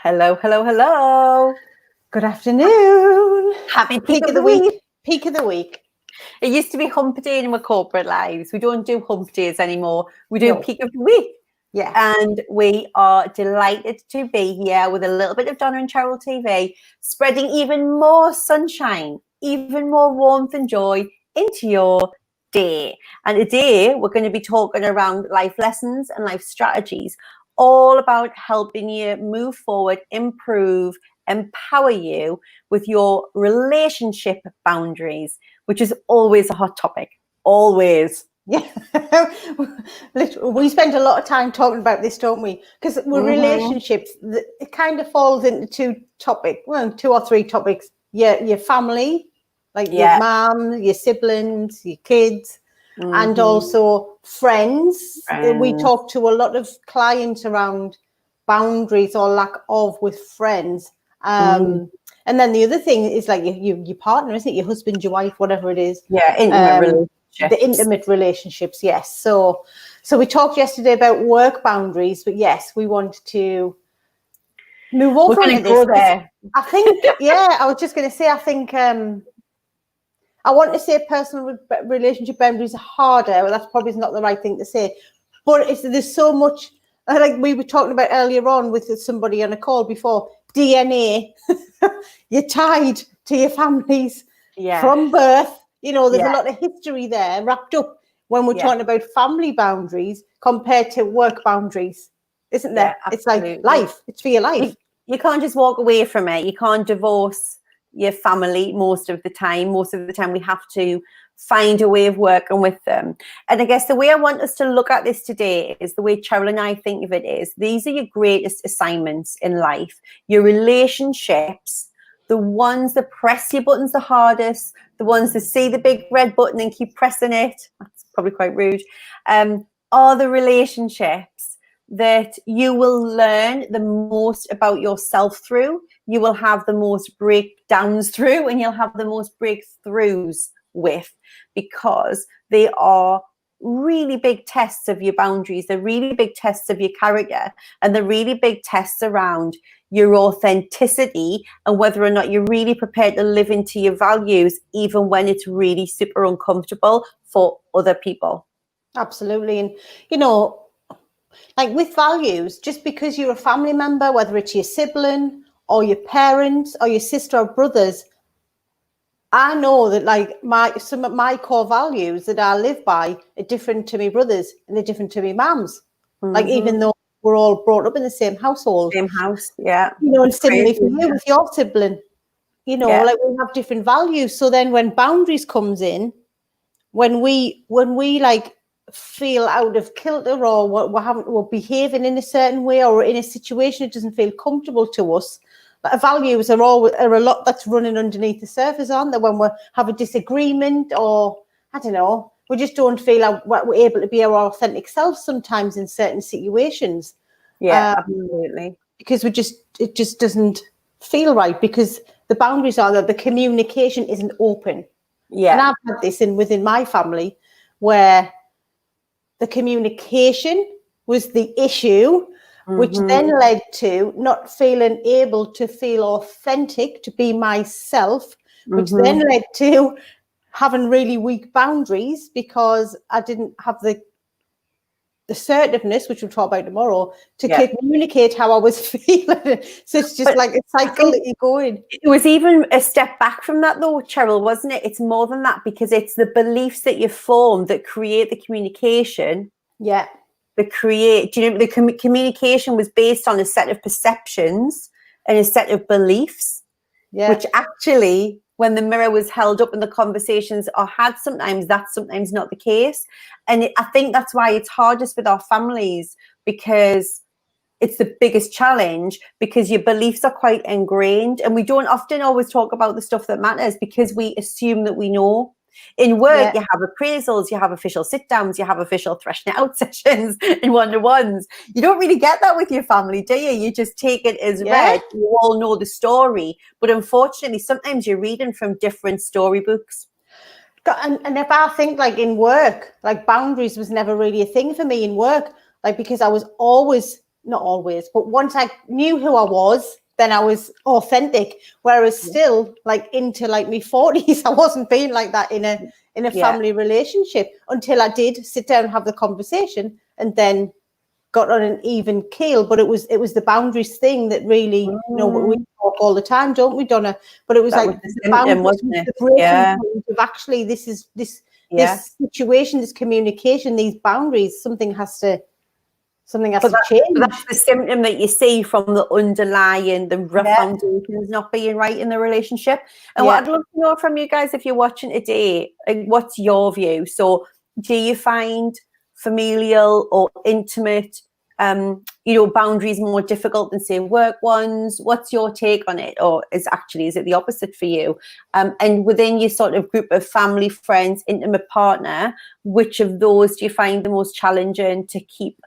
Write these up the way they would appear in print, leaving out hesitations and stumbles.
Hello, hello, hello. Good afternoon. Happy peak of the week. Peak of the week. It used to be hump day in our corporate lives. We don't do hump days anymore. We do peak of the week. Yeah. And we are delighted to be here with a little bit of Donna and Cheryl TV, spreading even more sunshine, even more warmth and joy into your day. And today we're going to be talking around life lessons and life strategies, all about helping you move forward, improve, empower you with your relationship boundaries, which is always a hot topic. Always. Yeah. We spend a lot of time talking about this, don't we? Because with relationships, it kind of falls into two or three topics. Your family, like your mom, your siblings, your kids, and also friends. We talk to a lot of clients around boundaries or lack of with friends. And then the other thing is like your partner, isn't it? Your husband, your wife, whatever it is. Yeah, intimate relationships. The intimate relationships, yes. So we talked yesterday about work boundaries, but yes, we want to move over. We're going to go there. I think, I was just going to say, I think I want to say personal relationship boundaries are harder. Well, that's probably not the right thing to say, but there's so much. Like we were talking about earlier on with somebody on a call before, DNA, you're tied to your families from birth. You know, there's a lot of history there wrapped up when we're talking about family boundaries compared to work boundaries, isn't there? It's like life. It's for your life. You can't just walk away from it. You can't divorce your family most of the time. Most of the time we have to find a way of working with them. And I guess the way I want us to look at this today is the way Cheryl and I think of it is, these are your greatest assignments in life. Your relationships, the ones that press your buttons the hardest, the ones that see the big red button and keep pressing it, that's probably quite rude, are the relationships that you will learn the most about yourself through, you will have the most breakdowns through, and you'll have the most breakthroughs with, because they are really big tests of your boundaries, they're really big tests of your character, and they're really big tests around your authenticity and whether or not you're really prepared to live into your values, even when it's really super uncomfortable for other people. Absolutely. And, you know, like with values, just because you're a family member, whether it's your sibling or your parents or your sister or brothers, I know that like some of my core values that I live by are different to my brothers and they're different to my mum's. Like even though we're all brought up in the same household. Same house, yeah. You know, and similarly for you with your sibling, you know, like we have different values. So then when boundaries comes in, when we like feel out of kilter or we're behaving in a certain way or in a situation that doesn't feel comfortable to us, values are a lot that's running underneath the surface, aren't they? When we have a disagreement or I don't know, we just don't feel we're able to be our authentic selves sometimes in certain situations. Yeah, absolutely. Because it just doesn't feel right because the boundaries are that the communication isn't open. Yeah. And I've had this within my family where the communication was the issue, which then led to not feeling able to feel authentic, to be myself, which then led to having really weak boundaries because I didn't have the assertiveness, which we'll talk about tomorrow, to communicate how I was feeling. So it's just like a cycle that you go in. It was even a step back from that though, Cheryl, wasn't it? It's more than that because it's the beliefs that you form that create the communication. Yeah. The communication was based on a set of perceptions and a set of beliefs, which actually, when the mirror was held up and the conversations are had, that's sometimes not the case. And I think that's why it's hardest with our families, because it's the biggest challenge, because your beliefs are quite ingrained and we don't often always talk about the stuff that matters because we assume that we know. In work, you have appraisals, you have official sit-downs, you have official threshing out sessions and one-to-ones. You don't really get that with your family, do you? You just take it as read. You all know the story. But unfortunately, sometimes you're reading from different storybooks. And if I think like in work, like boundaries was never really a thing for me in work, like because I was always not always, but once I knew who I was, then I was authentic. Whereas still, like into like my 40s, I wasn't being like that in a family relationship until I did sit down and have the conversation, and then got on an even keel. But it was the boundaries thing that really, you know, we talk all the time, don't we, Donna? But it was That like was the the boundaries, symptom, wasn't it? the breaking Yeah. point of actually this situation, this communication, these boundaries, something has to change. That's the symptom that you see from the underlying, the rough foundations not being right in the relationship. And what I'd love to know from you guys, if you're watching today, like, what's your view? So do you find familial or intimate, boundaries more difficult than, say, work ones? What's your take on it? Or is it the opposite for you? And within your sort of group of family, friends, intimate partner, which of those do you find the most challenging to keep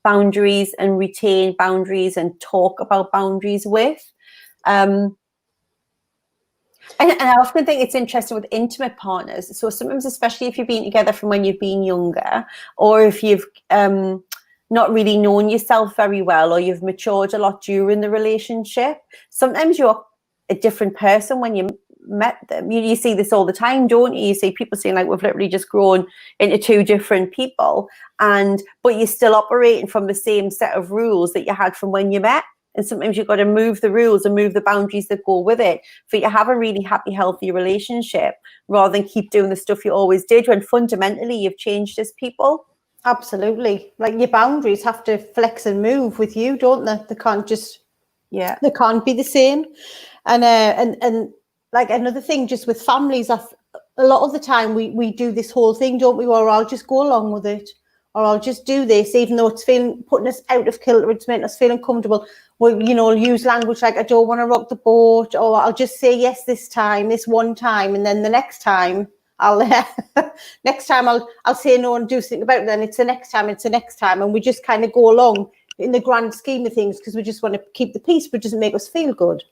boundaries and retain boundaries and talk about boundaries with? And I often think it's interesting with intimate partners. So sometimes, especially if you've been together from when you've been younger, or if you've not really known yourself very well, or you've matured a lot during the relationship, sometimes you're a different person when you met them. You see this all the time, don't you? You see people saying, like, we've literally just grown into two different people, but you're still operating from the same set of rules that you had from when you met. And sometimes you've got to move the rules and move the boundaries that go with it for you to have a really happy, healthy relationship, rather than keep doing the stuff you always did when fundamentally you've changed as people. Absolutely. Like, your boundaries have to flex and move with you, don't they? They can't just, they can't be the same. And like, another thing just with families, a lot of the time we do this whole thing, don't we? Or I'll just go along with it, or I'll just do this, even though it's putting us out of kilter, it's making us feel uncomfortable. We'll use language like, I don't want to rock the boat, or I'll just say yes this one time, and then the next time I'll say no and do something about it. Then it's the next time, and we just kind of go along in the grand scheme of things because we just want to keep the peace, but it doesn't make us feel good.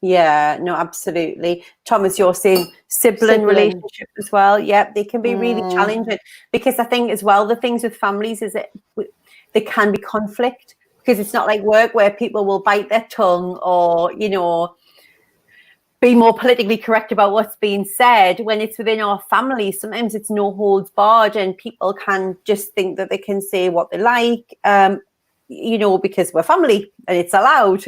Yeah, no, absolutely. Thomas, you're saying sibling relationships as well. Yeah, they can be really challenging, because I think as well, the things with families is that there can be conflict, because it's not like work where people will bite their tongue or, be more politically correct about what's being said. When it's within our family, sometimes it's no holds barred, and people can just think that they can say what they like, because we're family and it's allowed.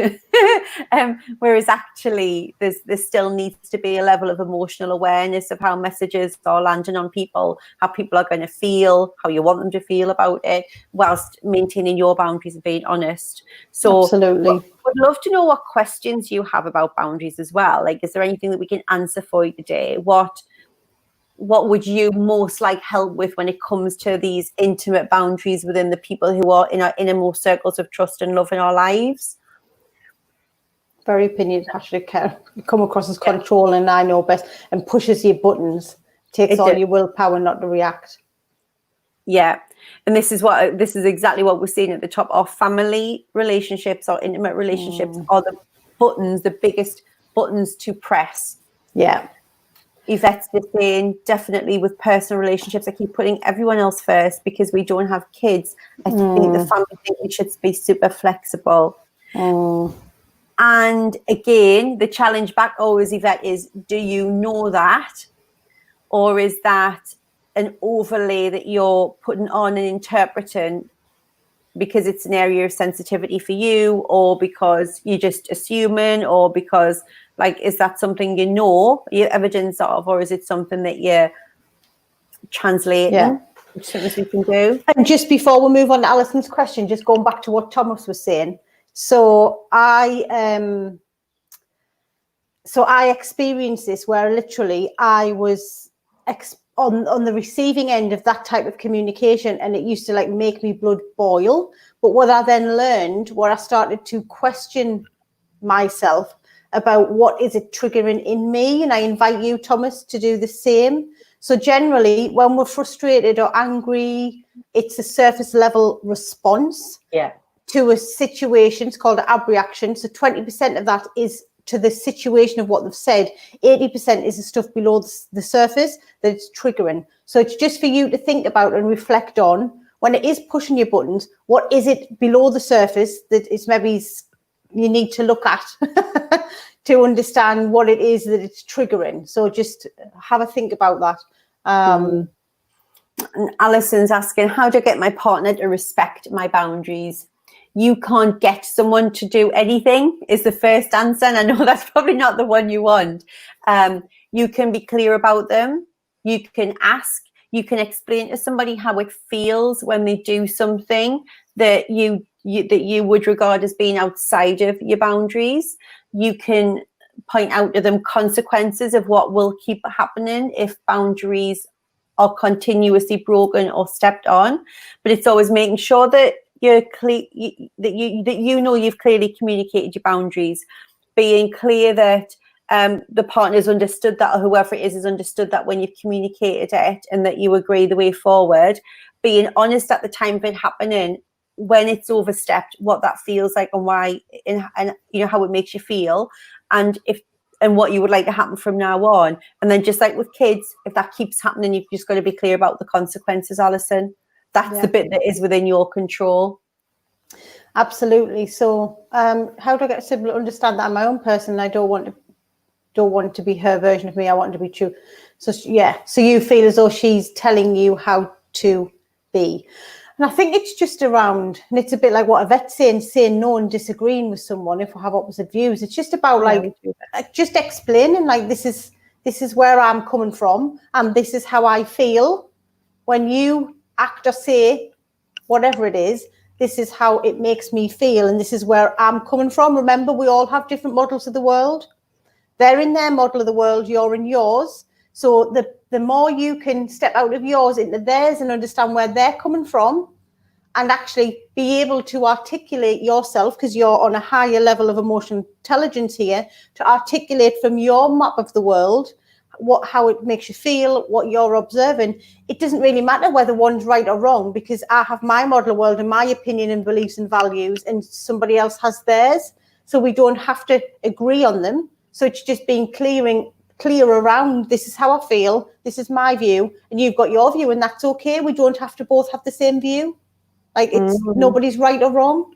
Whereas actually there still needs to be a level of emotional awareness of how messages are landing on people, how people are going to feel, how you want them to feel about it, whilst maintaining your boundaries and being honest. So absolutely. Would love to know what questions you have about boundaries as well. Like, is there anything that we can answer for you today? What would you most like help with when it comes to these intimate boundaries within the people who are in our innermost circles of trust and love in our lives? Very opinionated, actually. You come across as controlling, I know best, and pushes your buttons, takes all your willpower not to react. Yeah. And this is exactly what we're seeing at the top. Our family relationships, our intimate relationships are the biggest buttons to press. Yeah. Yvette's just saying, definitely with personal relationships, I keep putting everyone else first because we don't have kids. I think the family thing, we should be super flexible. And again, the challenge back always, Yvette, is, do you know that? Or is that an overlay that you're putting on and interpreting because it's an area of sensitivity for you, or because you're just assuming, or because, like, is that something your evidence of, or is it something that you're translating? Yeah. Which things we can do. And just before we move on to Alison's question, just going back to what Thomas was saying. So I experienced this where literally I was on the receiving end of that type of communication, and it used to like make me blood boil. But what I then learned, where I started to question myself about what is it triggering in me, and I invite you, Thomas, to do the same. So generally, when we're frustrated or angry, it's a surface level response to a situation. It's called an abreaction. So 20% of that is to the situation of what they've said. 80% is the stuff below the surface that it's triggering. So it's just for you to think about and reflect on, when it is pushing your buttons, what is it below the surface that it's maybe you need to look at to understand what it is that it's triggering. So just have a think about that. And Alison's asking, how do I get my partner to respect my boundaries? You can't get someone to do anything is the first answer. And I know that's probably not the one you want. You can be clear about them. You can ask. You can explain to somebody how it feels when they do something that you would regard as being outside of your boundaries. You can point out to them consequences of what will keep happening if boundaries are continuously broken or stepped on. But it's always making sure that you're clear, that you know you've clearly communicated your boundaries, being clear that the partner's understood that, or whoever it is has understood that when you've communicated it, and that you agree the way forward. Being honest at the time of it happening, when it's overstepped, what that feels like and why, and you know how it makes you feel, and what you would like to happen from now on. And then just like with kids, if that keeps happening, you've just got to be clear about the consequences, Alison. That's the bit that is within your control. Absolutely. So how do I get a sibling to understand that I'm my own person and I don't want to be her version of me, I want to be true? So so you feel as though she's telling you how to be. And I think it's just around, and it's a bit like what Yvette's saying no and disagreeing with someone if we have opposite views. It's just about just explaining, like, this is where I'm coming from, and this is how I feel when you act or say whatever it is. This is how it makes me feel, and this is where I'm coming from. Remember, we all have different models of the world. They're in their model of the world, you're in yours. So the more you can step out of yours into theirs and understand where they're coming from, and actually be able to articulate yourself, because you're on a higher level of emotional intelligence here, to articulate from your map of the world how it makes you feel, what you're observing. It doesn't really matter whether one's right or wrong, because I have my model of world and my opinion and beliefs and values, and somebody else has theirs. So we don't have to agree on them. So it's just being clear around, this is how I feel, this is my view, and you've got your view, and that's okay. We don't have to both have the same view. Like, it's nobody's right or wrong.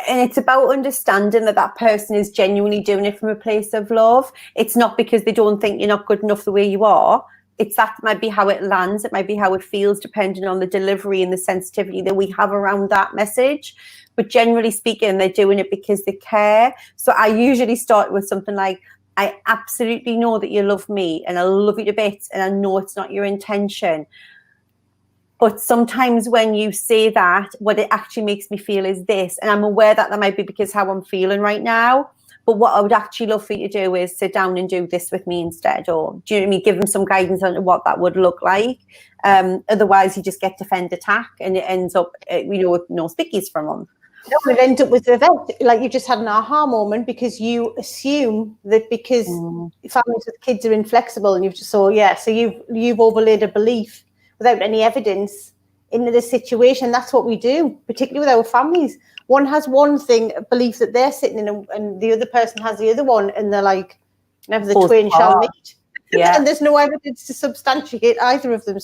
And it's about understanding that person is genuinely doing it from a place of love. It's not because they don't think you're not good enough the way you are. It's that might be how it lands. It might be how it feels, depending on the delivery and the sensitivity that we have around that message. But generally speaking, they're doing it because they care. So I usually start with something like, I absolutely know that you love me and I love you to bits, and I know it's not your intention. But sometimes when you say that, what it actually makes me feel is this. And I'm aware that might be because how I'm feeling right now. But what I would actually love for you to do is sit down and do this with me instead. Or, do you know what I mean? Give them some guidance on what that would look like. Otherwise, you just get defend attack, and it ends up, with no stickies from them. No, it ends up with the event. Like, you just had an aha moment because you assume that because families with kids are inflexible, and so you've overlaid a belief without any evidence into the situation. That's what we do, particularly with our families. One has one thing, a belief that they're sitting in, and the other person has the other one, and they're like, never the twain shall meet. Yeah. And there's no evidence to substantiate either of them.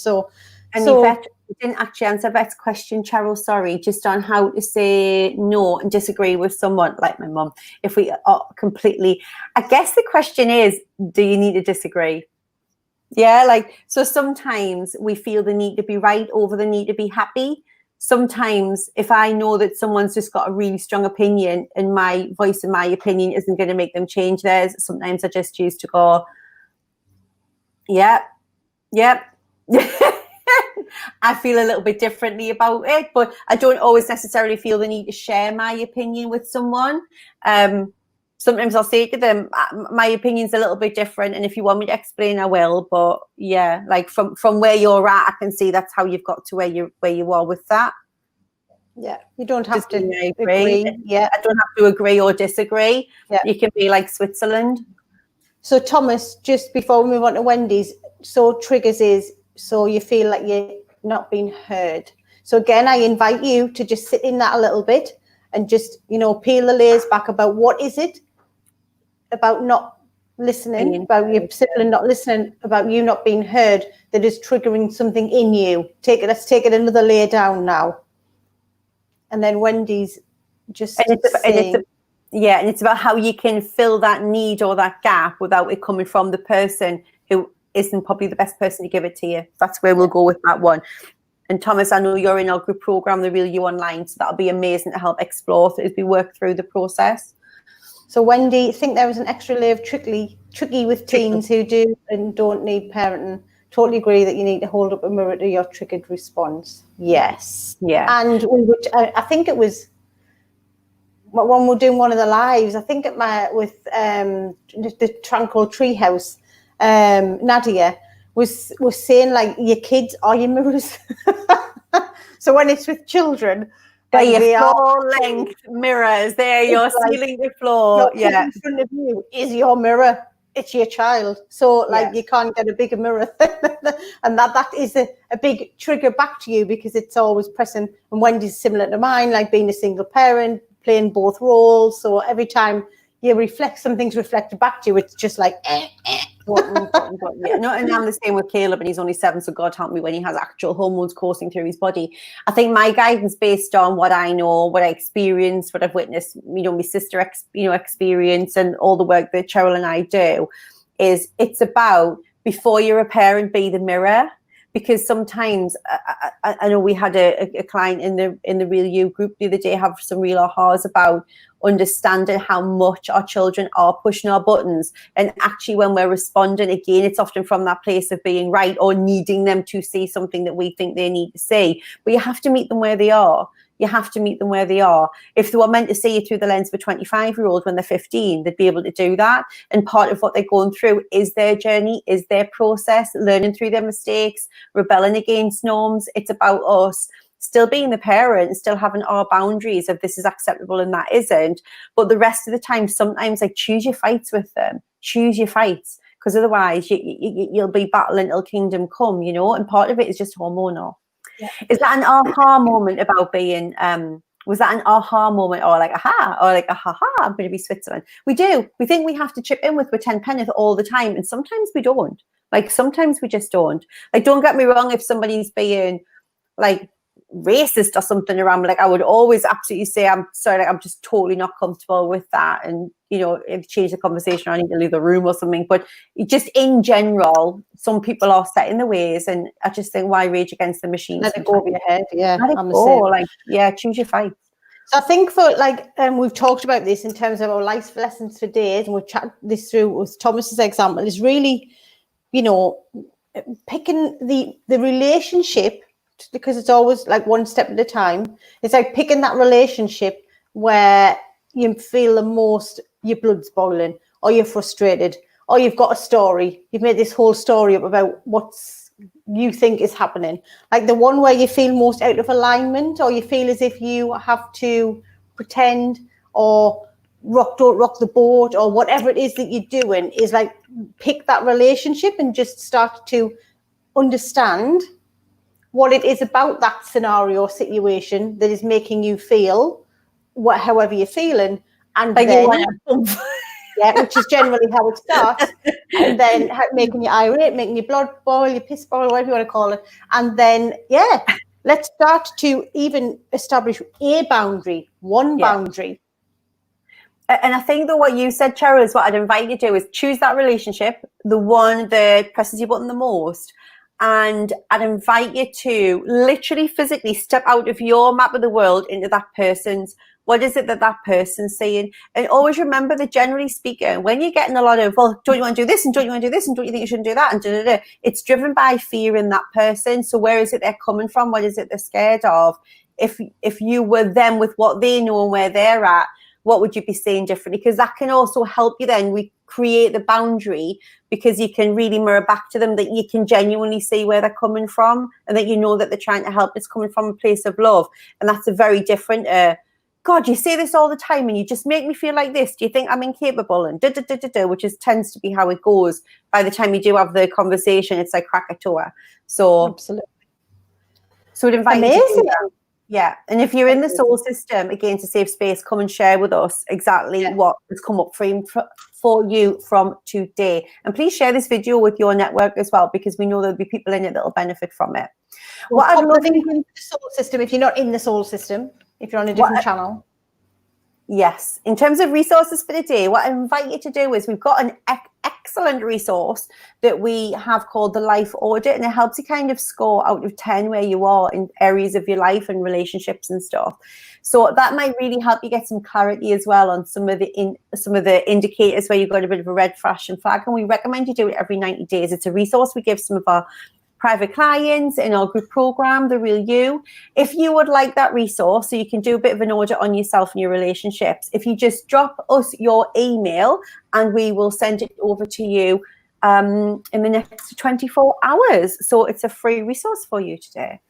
Yvette didn't actually answer Yvette's question, Cheryl, sorry, just on how to say no and disagree with someone, like my mum, if we are completely, I guess the question is, do you need to disagree? Yeah, so sometimes we feel the need to be right over the need to be happy. Sometimes if I know that someone's just got a really strong opinion and my voice and my opinion isn't going to make them change theirs, sometimes I just choose to go, yep. I feel a little bit differently about it, but I don't always necessarily feel the need to share my opinion with someone. Sometimes I'll say to them, my opinion's a little bit different, and if you want me to explain, I will. But yeah, from where you're at, I can see that's how you've got to where you are with that. Yeah, you don't have to agree. Yeah, I don't have to agree or disagree. Yeah, you can be like Switzerland. So Thomas, just before we move on to Wendy's, so triggers is, so you feel like you're not being heard. So again, I invite you to just sit in that a little bit and just, peel the layers back about what is it about not listening, about your sibling not listening, about you not being heard, that is triggering something in you. Let's take it another layer down now. and then Wendy's just And saying, and it's about how you can fill that need or that gap without it coming from the person who isn't probably the best person to give it to you. That's where we'll go with that one. And Thomas, I know you're in our group program, The Real You Online, so that'll be amazing to help explore as we work through the process. So Wendy, I think there was an extra layer of tricky with teens who do and don't need parenting. Totally agree that you need to hold up a mirror to your triggered response. Yes. Yeah. And we would, I think it was when we're doing one of the lives, I think with the Tranquil Treehouse, Nadia was saying like your kids are your mirrors. So when it's with children, they're your full-length mirrors. They're your ceiling to floor. Yeah, in front of you is your mirror. It's your child. So like you can't get a bigger mirror. And that is a big trigger back to you, because it's always present. And Wendy's similar to mine, like being a single parent, playing both roles. So every time you reflect, something's reflected back to you, it's just like Yeah, no, and I'm the same with Caleb, and he's only 7, so God help me when he has actual hormones coursing through his body. I think my guidance, based on what I know, what I experienced, what I've witnessed, my sister experience, and all the work that Cheryl and I do, is it's about, before you're a parent, be the mirror. Because sometimes I know we had a client in the Real You group the other day have some real ahas about understanding how much our children are pushing our buttons. And actually, when we're responding, again, it's often from that place of being right or needing them to see something that we think they need to see. But you have to meet them where they are. You have to meet them where they are. If they were meant to see it through the lens of a 25-year-old when they're 15, they'd be able to do that. And part of what they're going through is their journey, is their process, learning through their mistakes, rebelling against norms. It's about us still being the parent, still having our boundaries of this is acceptable and that isn't. But the rest of the time, sometimes like choose your fights with them. Choose your fights. Because otherwise you'll be battling till kingdom come, and part of it is just hormonal. Yeah. Is that an aha moment about being, was that an aha moment, or like aha, or like ha, I'm going to be Switzerland? We do. We think we have to chip in with 10 penneth all the time. And sometimes we don't. Like sometimes we just don't. Like, don't get me wrong, if somebody's being like racist or something around me, like I would always absolutely say, I'm sorry, like, I'm just totally not comfortable with that. And, if change the conversation, I need to leave the room or something. But just in general, some people are set in the ways, and I just think, why rage against the machine? Let it go over your head. Yeah, let it go. Like, choose your fight. So I think we've talked about this in terms of our life lessons for days, and we've chatted this through with Thomas's example, is really, picking the relationship, because it's always like one step at a time. It's like picking that relationship where you feel the most, your blood's boiling, or you're frustrated, or you've got a story. You've made this whole story up about what's you think is happening. Like the one where you feel most out of alignment, or you feel as if you have to pretend or don't rock the boat, or whatever it is that you're doing, is like pick that relationship and just start to understand what it is about that scenario or situation that is making you feel however you're feeling, and like then which is generally how it starts, and then making you irate, making your blood boil, your piss boil, whatever you want to call it, and then let's start to even establish a boundary, boundary. And I think that what you said, Cheryl, is what I'd invite you to do is choose that relationship, the one that presses your button the most. And I'd invite you to literally physically step out of your map of the world into that person's. What is it that person's saying? And always remember that, generally speaking, when you're getting a lot of, well, don't you want to do this? And don't you want to do this? And don't you think you shouldn't do that? And it's driven by fear in that person. So where is it they're coming from? What is it they're scared of? If you were them with what they know and where they're at, what would you be saying differently? Because that can also help you then create the boundary, because you can really mirror back to them that you can genuinely see where they're coming from, and that you know that they're trying to help. It's coming from a place of love. And that's a very different, God, you say this all the time and you just make me feel like this. Do you think I'm incapable? And which tends to be how it goes. By the time you do have the conversation, it's like Krakatoa. So absolutely. So we'd invite you to do that. Yeah. And if you're in the soul system, again, to safe space, come and share with us exactly what has come up for you from today. And please share this video with your network as well, because we know there'll be people in it that will benefit from it. Well, what I love in the soul system, if you're not in the soul system, if you're on a different channel. Yes. In terms of resources for today, what I invite you to do is we've got an excellent resource that we have called the Life Audit, and it helps you kind of score out of 10 where you are in areas of your life and relationships and stuff. So that might really help you get some clarity as well on some of the indicators where you've got a bit of a red flashing flag. And we recommend you do it every 90 days. It's a resource we give some of our private clients in our group program, The Real You. If you would like that resource, so you can do a bit of an audit on yourself and your relationships, if you just drop us your email and we will send it over to you in the next 24 hours. So it's a free resource for you today.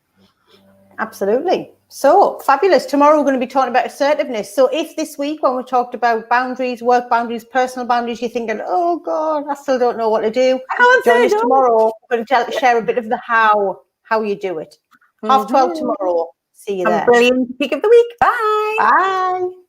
Absolutely. So fabulous. Tomorrow we're going to be talking about assertiveness. So if this week when we talked about boundaries, work boundaries, personal boundaries, you're thinking, oh God, I still don't know what to do. Join us tomorrow. We're going to share a bit of the how you do it. 12:30 tomorrow. See you there. Brilliant week of the week. Bye. Bye.